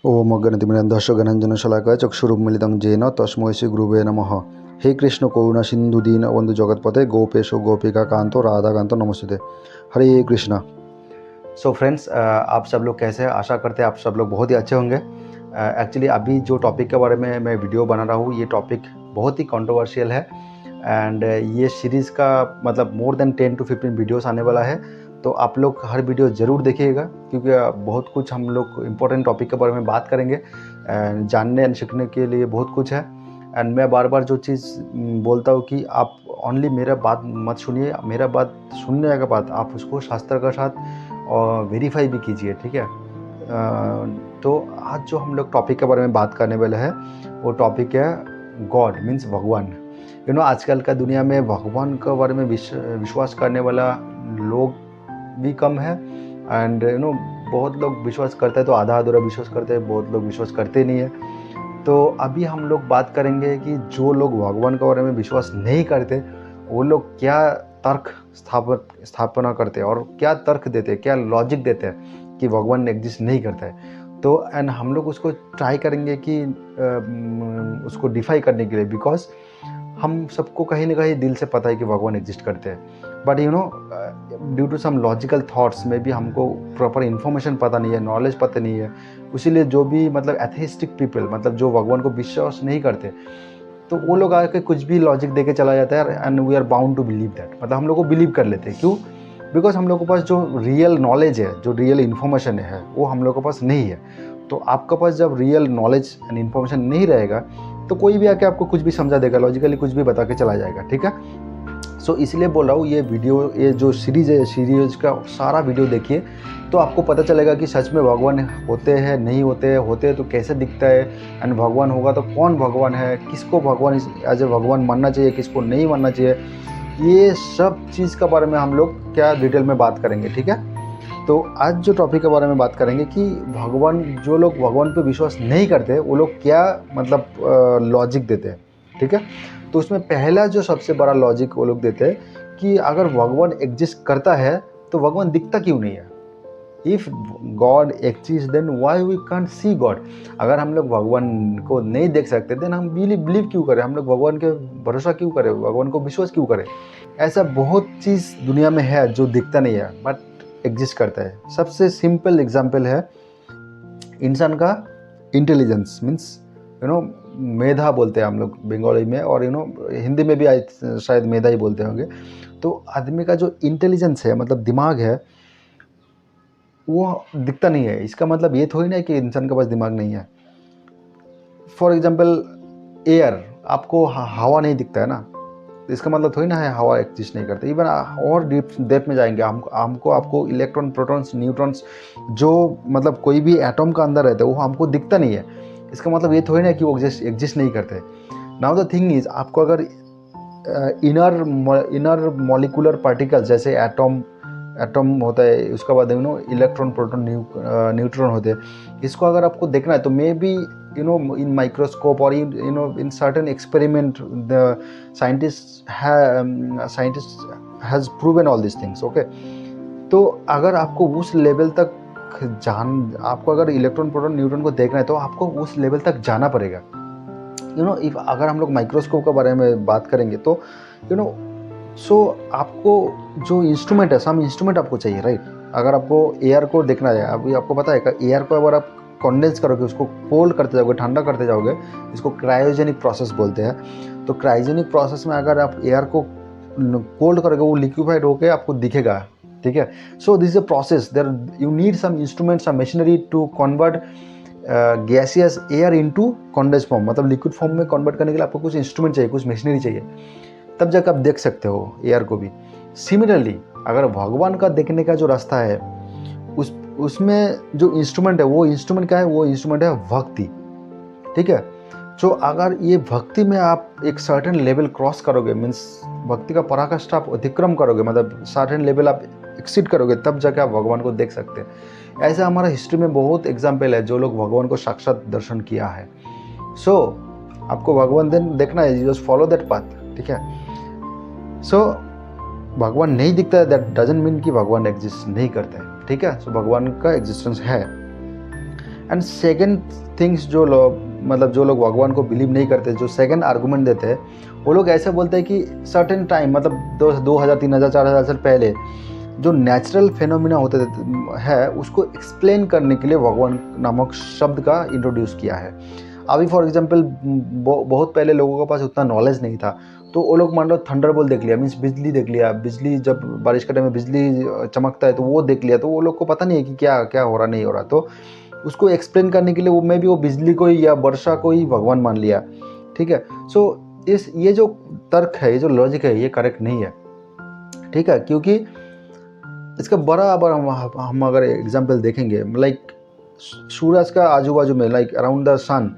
ओम अगणतिमिरन्धस्य गणाञ्जनशलाकया चक्षुरुन्मीलितं येन तस्मै श्रीगुरुवे नमः। हे कृष्ण करुणा सिंधु दीन बंधु जगतपते गोपेशो गोपिका कांतो राधा कांतो नमस्ते। हरे कृष्णा। सो फ्रेंड्स, आप सब लोग कैसे हैं? आशा करते हैं आप सब लोग बहुत ही अच्छे होंगे। एक्चुअली अभी जो टॉपिक के बारे में मैं वीडियो बना रहा हूँ, ये टॉपिक बहुत ही कंट्रोवर्शियल है एंड ये सीरीज़ का मतलब मोर देन 10 to 15 वीडियोस आने वाला है। तो आप लोग हर वीडियो ज़रूर देखिएगा क्योंकि बहुत कुछ हम लोग इम्पोर्टेंट टॉपिक के बारे में बात करेंगे एंड जानने एंड सीखने के लिए बहुत कुछ है। एंड मैं बार बार जो चीज़ बोलता हूँ कि आप ओनली मेरा बात मत सुनिए, मेरा बात सुनने के बाद आप उसको शास्त्र के साथ और वेरीफाई भी कीजिए, ठीक है। तो आज जो हम लोग टॉपिक के बारे में बात करने वाले हैं वो टॉपिक है गॉड मीन्स भगवान। आजकल का दुनिया में भगवान के बारे में विश्वास करने वाला लोग भी कम है एंड बहुत लोग विश्वास करते हैं तो आधा अधूरा विश्वास करते हैं, बहुत लोग विश्वास करते नहीं है। तो अभी हम लोग बात करेंगे कि जो लोग भगवान के बारे में विश्वास नहीं करते वो लोग क्या तर्क स्थापना करते हैं और क्या तर्क देते हैं, क्या लॉजिक देते हैं कि भगवान एग्जिस्ट नहीं करता है। तो एंड हम लोग उसको ट्राई करेंगे कि उसको डिफाई करने के लिए, बिकॉज हम सबको कहीं ना कहीं दिल से पता है कि भगवान एग्जिस्ट करते हैं, but due to some logical thoughts में भी हमको प्रॉपर इन्फॉर्मेशन पता नहीं है, नॉलेज पता नहीं है। इसीलिए जो भी मतलब एथेइस्टिक पीपल, मतलब जो भगवान को विश्वास नहीं करते, तो वो लोग आके कुछ भी लॉजिक दे के चला जाता है and we are bound to believe that. मतलब हम लोग को बिलीव कर लेते हैं। क्यों? बिकॉज हम लोग के पास जो रियल नॉलेज है, जो रियल इन्फॉर्मेशन है, वो हम लोग के पास नहीं है। तो आपके पास जब रियल नॉलेज एंड इन्फॉर्मेशन नहीं रहेगा तो कोई भी आके आपको कुछ भी समझा देगा, लॉजिकली कुछ भी बता के चला जाएगा, ठीक है। सो इसलिए बोल रहा हूँ ये वीडियो, ये जो सीरीज़ है, सीरीज का सारा वीडियो देखिए तो आपको पता चलेगा कि सच में भगवान होते हैं, नहीं होते हैं तो कैसे दिखता है, एंड भगवान होगा तो कौन भगवान है, किसको भगवान एज ए भगवान मानना चाहिए, किसको नहीं मानना चाहिए। ये सब चीज़ के बारे में हम लोग क्या डिटेल में बात करेंगे, ठीक है। तो आज जो टॉपिक के बारे में बात करेंगे कि भगवान, जो लोग भगवान पे विश्वास नहीं करते वो लोग क्या मतलब लॉजिक देते हैं, ठीक है। तो उसमें पहला जो सबसे बड़ा लॉजिक वो लोग देते हैं कि अगर भगवान एग्जिस्ट करता है तो भगवान दिखता क्यों नहीं है। If God exist then why we can't see God. अगर हम लोग भगवान को नहीं देख सकते देन हम बिलीव क्यों करें, हम लोग भगवान के भरोसा क्यों करें, भगवान को विश्वास क्यों करें। ऐसा बहुत चीज़ दुनिया में है जो दिखता नहीं है बट एग्जिस्ट करता है। सबसे सिंपल एग्जाम्पल है इंसान का इंटेलिजेंस, मीन्स मेधा बोलते हैं हम लोग बंगाली में, और हिंदी में भी शायद मेधा ही बोलते होंगे। तो आदमी का जो इंटेलिजेंस है, मतलब दिमाग है, वो दिखता नहीं है। इसका मतलब ये थोड़ी ना है कि इंसान के पास दिमाग नहीं है। फॉर एग्जाम्पल एयर, आपको हवा नहीं दिखता है ना, इसका मतलब थोड़ी ना है हवा एग्जिस्ट नहीं करते। इवन और डेप्थ में जाएंगे हमको आपको इलेक्ट्रॉन, प्रोटॉन्स, न्यूट्रॉन्स, जो मतलब कोई भी एटम का अंदर रहता है वो हमको दिखता नहीं है। इसका मतलब ये थोड़ी ना कि वो एग्जिस्ट नहीं करते। नाउ द थिंग इज, आपको अगर इनर मॉलिकुलर पार्टिकल्स जैसे एटम होता है, उसके बाद इलेक्ट्रॉन, प्रोटॉन, न्यूट्रॉन होते हैं, इसको अगर आपको देखना है तो may be in microscope or in certain experiment the scientist has proven all these things, okay। तो अगर आपको उस लेवल तक आपको अगर इलेक्ट्रॉन, प्रोटॉन, न्यूट्रॉन को देखना है तो आपको उस लेवल तक जाना पड़ेगा। इफ अगर हम लोग माइक्रोस्कोप के बारे में बात करेंगे तो सो आपको जो इंस्ट्रूमेंट है, सम इंस्ट्रूमेंट आपको चाहिए, राइट। अगर आपको एयर को देखना है, अभी आपको पता है एयर को अगर आप कंडेंस करोगे, उसको कोल्ड करते जाओगे, ठंडा करते जाओगे, इसको क्रायोजेनिक प्रोसेस बोलते हैं। तो क्रायोजेनिक प्रोसेस में अगर आप एयर को कोल्ड करोगे वो लिक्विफाइड होकर आपको दिखेगा, ठीक है। So this is a process, there you need some instrument, some machinery to convert gaseous air into condense form. मतलब लिक्विड फॉर्म में कन्वर्ट करने के लिए आपको कुछ इंस्ट्रूमेंट चाहिए, कुछ मशीनरी चाहिए, तब जाकर आप देख सकते हो एयर को भी। सिमिलरली अगर भगवान का देखने का जो रास्ता है उसमें जो इंस्ट्रूमेंट है, वो इंस्ट्रूमेंट क्या है, वो इंस्ट्रूमेंट है भक्ति, ठीक है। तो अगर ये भक्ति में आप एक सर्टेन लेवल क्रॉस करोगे, मीन्स भक्ति का पराकाष्ठा आप अतिक्रम करोगे, मतलब सर्टेन लेवल आप एक्सीड करोगे, तब जाके आप भगवान को देख सकते हैं। ऐसा हमारा हिस्ट्री में बहुत एग्जाम्पल है जो लोग भगवान को साक्षात दर्शन किया है। सो आपको भगवान देखना है, जस्ट फॉलो दैट पाथ, ठीक है। सो भगवान नहीं दिखता है दैट डजंट मीन कि भगवान एग्जिस्ट नहीं करते हैं, ठीक है। सो भगवान का एग्जिस्टेंस है एंड सेकंड थिंग्स जो लोग मतलब जो लोग भगवान को बिलीव नहीं करते, जो सेकंड आर्गूमेंट देते हैं, वो लोग ऐसे बोलते हैं कि सर्टेन टाइम मतलब 2000 3000 4000 साल पहले जो नेचुरल फेनोमिना होते है उसको एक्सप्लेन करने के लिए भगवान नामक शब्द का इंट्रोड्यूस किया है। अभी फॉर एग्जांपल बहुत पहले लोगों के पास उतना नॉलेज नहीं था, तो वो लोग मान लो थंडरबोल्ट देख लिया, मीन्स बिजली देख लिया, बिजली जब बारिश के टाइम में बिजली चमकता है तो वो देख लिया, तो वो लोग को पता नहीं है कि क्या क्या हो रहा नहीं हो रहा, तो उसको एक्सप्लेन करने के लिए वो भी वो बिजली को ही या वर्षा को ही भगवान मान लिया। ठीक है, सो ये जो तर्क है, ये जो लॉजिक है, ये करेक्ट नहीं है। ठीक है, क्योंकि इसका बराबर हम अगर एग्जाम्पल देखेंगे, लाइक सूरज का आजू बाजू में, लाइक अराउंड द सन,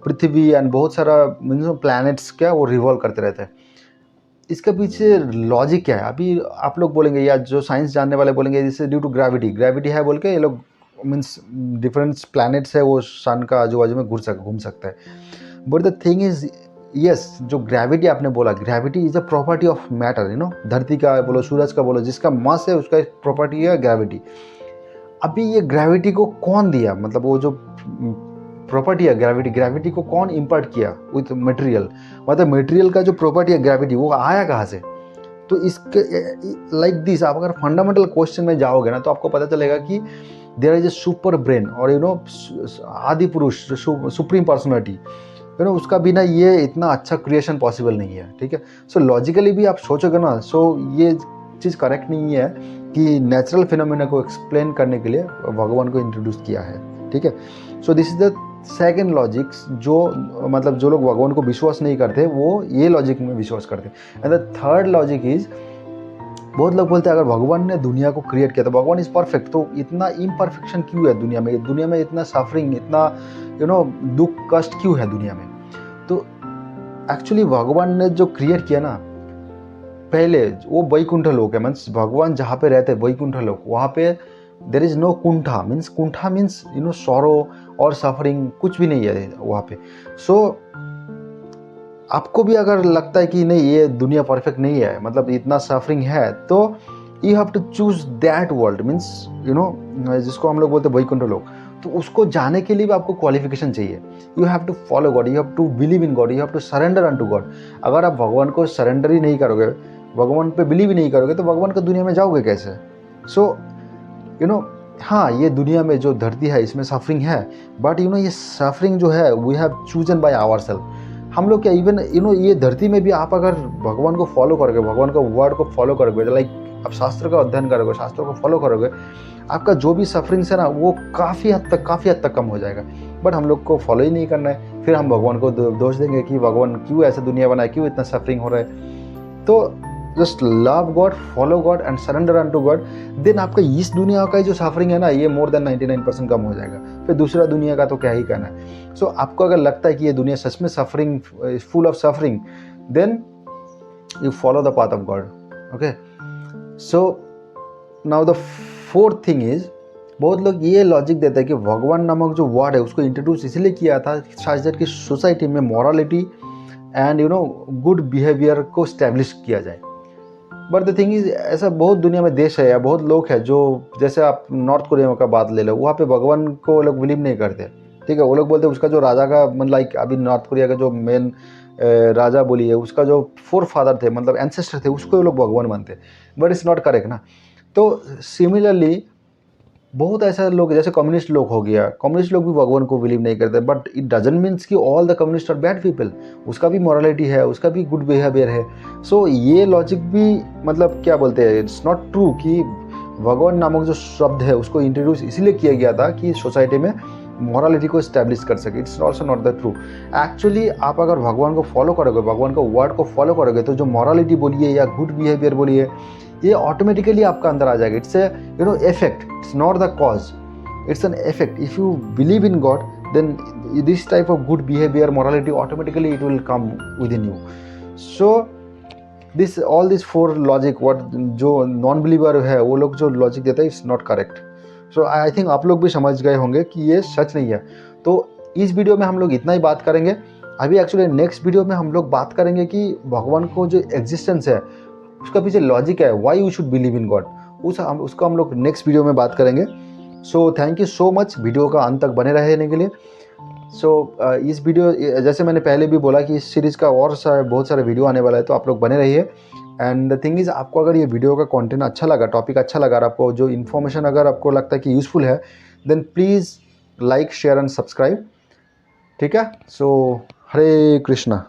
पृथ्वी एंड बहुत सारा प्लैनेट्स क्या वो रिवॉल्व करते रहते हैं। इसके पीछे लॉजिक क्या है? अभी आप लोग बोलेंगे या जो साइंस जानने वाले बोलेंगे जैसे ड्यू टू ग्रेविटी है बोल के ये लोग मीन्स डिफरेंट प्लैनेट्स है वो सन का आजू बाजू में घूम सकता है। But the thing is yes, जो ग्रेविटी आपने बोला, gravity is a property of matter, धरती का बोलो, सूरज का बोलो, जिसका मास है उसका एक प्रॉपर्टी है ग्रेविटी। अभी ये ग्रेविटी को कौन दिया, मतलब वो जो प्रॉपर्टी है ग्रेविटी को कौन इम्पार्ट किया विथ मटेरियल, मतलब मटेरियल का जो प्रॉपर्टी है ग्रेविटी वो आया कहाँ से? तो इसके लाइक दिस आप अगर फंडामेंटल क्वेश्चन में जाओगे ना तो आपको पता चलेगा कि there is a super brain और आदि पुरुष, सुप्रीम पर्सनैलिटी, उसका बिना ये इतना अच्छा क्रिएशन पॉसिबल नहीं है। ठीक है, सो लॉजिकली भी आप सोचोगे ना, सो ये चीज़ करेक्ट नहीं है कि नेचुरल फिनोमेना को एक्सप्लेन करने के लिए भगवान को इंट्रोड्यूस किया है। ठीक है, so this is the second logic, जो मतलब जो लोग भगवान को विश्वास नहीं करते वो ये लॉजिक में विश्वास करते। And the third logic is, बहुत लोग बोलते हैं अगर भगवान ने दुनिया को क्रिएट किया तो भगवान इज परफेक्ट, तो इतना इम्परफेक्शन क्यों है दुनिया में इतना सफरिंग, इतना दुख कष्ट क्यों है दुनिया में? तो एक्चुअली भगवान ने जो क्रिएट किया ना, पहले वो वैकुंठ लोक है, मीन्स भगवान जहाँ पे रहते हैं वैकुंठ लोक, वहाँ पे देर इज नो कुंठा, मीन्स सॉरो और सफरिंग कुछ भी नहीं है वहाँ पे। सो आपको भी अगर लगता है कि नहीं ये दुनिया परफेक्ट नहीं है, मतलब इतना सफरिंग है, तो you have to choose that world, means जिसको हम लोग बोलते हैं वैकुंठ लोक। तो उसको जाने के लिए भी आपको क्वालिफिकेशन चाहिए। You have to follow God, you have to believe in God, you have to surrender unto God. अगर आप भगवान को सरेंडर ही नहीं करोगे, भगवान पे बिलीव ही नहीं करोगे, तो भगवान का दुनिया में जाओगे कैसे? सो हाँ, ये दुनिया में जो धरती है इसमें सफरिंग है, बट ये सफरिंग जो है we have chosen by ourself. हम लोग क्या, इवन ये धरती में भी आप अगर भगवान को फॉलो करोगे, भगवान का वर्ड को फॉलो करोगे, लाइक आप शास्त्र का अध्ययन करोगे, शास्त्रों को फॉलो करोगे, आपका जो भी सफरिंग्स है ना वो काफ़ी हद तक कम हो जाएगा। बट हम लोग को फॉलो ही नहीं करना है, फिर हम भगवान को दोष देंगे कि भगवान क्यों ऐसा दुनिया बनाए, क्यों इतना सफरिंग हो रहा है। तो just love God, follow God and surrender unto God, then आपका इस दुनिया का जो सफरिंग है ना ये मोर देन 99% कम हो जाएगा। फिर दूसरा दुनिया का तो क्या ही कहना है। सो आपको अगर लगता है कि ये दुनिया सच में suffering, full of suffering, then you follow the path of God. Okay, so now the fourth thing is, बहुत लोग ये लॉजिक देते हैं कि भगवान नामक जो वर्ड है उसको इंट्रोड्यूस इसलिए किया था शायद कि सोसाइटी में मॉरलिटी एंड गुड बिहेवियर को स्टैब्लिश किया जाए। बट द थिंग इज, ऐसा बहुत दुनिया में देश है या बहुत लोग हैं जो, जैसे आप नॉर्थ कोरिया का बात ले लो, वहाँ पे भगवान को वो लोग बिलीव नहीं करते। ठीक है, वो लोग बोलते हैं उसका जो राजा का मतलब लाइक अभी नॉर्थ कोरिया का जो मेन राजा बोलिए, उसका जो फोर फादर थे, मतलब एंसेस्टर थे, उसको वो लोग भगवान मानते। बट इट्स नॉट करेक्ट ना। तो सिमिलरली बहुत ऐसा लोग, जैसे कम्युनिस्ट लोग हो गया, कम्युनिस्ट लोग भी भगवान को बिलीव नहीं करते, बट इट डजंट मीन्स कि all the communist are bad people. उसका भी मॉरलिटी है, उसका भी गुड बिहेवियर है। सो ये लॉजिक भी मतलब क्या बोलते हैं, इट्स नॉट ट्रू कि भगवान नामक जो शब्द है उसको इंट्रोड्यूस इसलिए किया गया था कि सोसाइटी में मॉरलिटी को इस्टेब्लिश कर सके। It's also not the true. Actually आप अगर भगवान को फॉलो करोगे, भगवान का वर्ड को फॉलो करोगे, तो जो मॉरलिटी बोलिए या गुड बिहेवियर बोलिए, ये ऑटोमेटिकली आपका अंदर आ जाएगा। It's a effect, it's not the cause, it's an effect. If you believe in God, then this type of good behaviour, morality, automatically it will come within you. So this all this for logic, what जो non believer है वो लोग जो logic देता है, it's not correct. So I think आप लोग भी समझ गए होंगे कि ये सच नहीं है। तो इस वीडियो में हम लोग इतना ही बात करेंगे। अभी एक्चुअली नेक्स्ट वीडियो में हम लोग बात करेंगे कि भगवान को जो एग्जिस्टेंस है उसका पीछे लॉजिक है, why you should believe in God, उसको हम लोग नेक्स्ट वीडियो में बात करेंगे। So thank you so much video का अंत तक बने रहने के लिए। सो इस वीडियो, जैसे मैंने पहले भी बोला कि इस सीरीज़ का और बहुत सारे वीडियो आने वाला है, तो आप लोग बने रहिए। एंड द थिंग इज़, आपको अगर ये वीडियो का कंटेंट अच्छा लगा, टॉपिक अच्छा लगा, और आपको जो इन्फॉर्मेशन अगर आपको लगता है कि यूज़फुल है, then please like share and subscribe. ठीक है, सो हरे कृष्णा।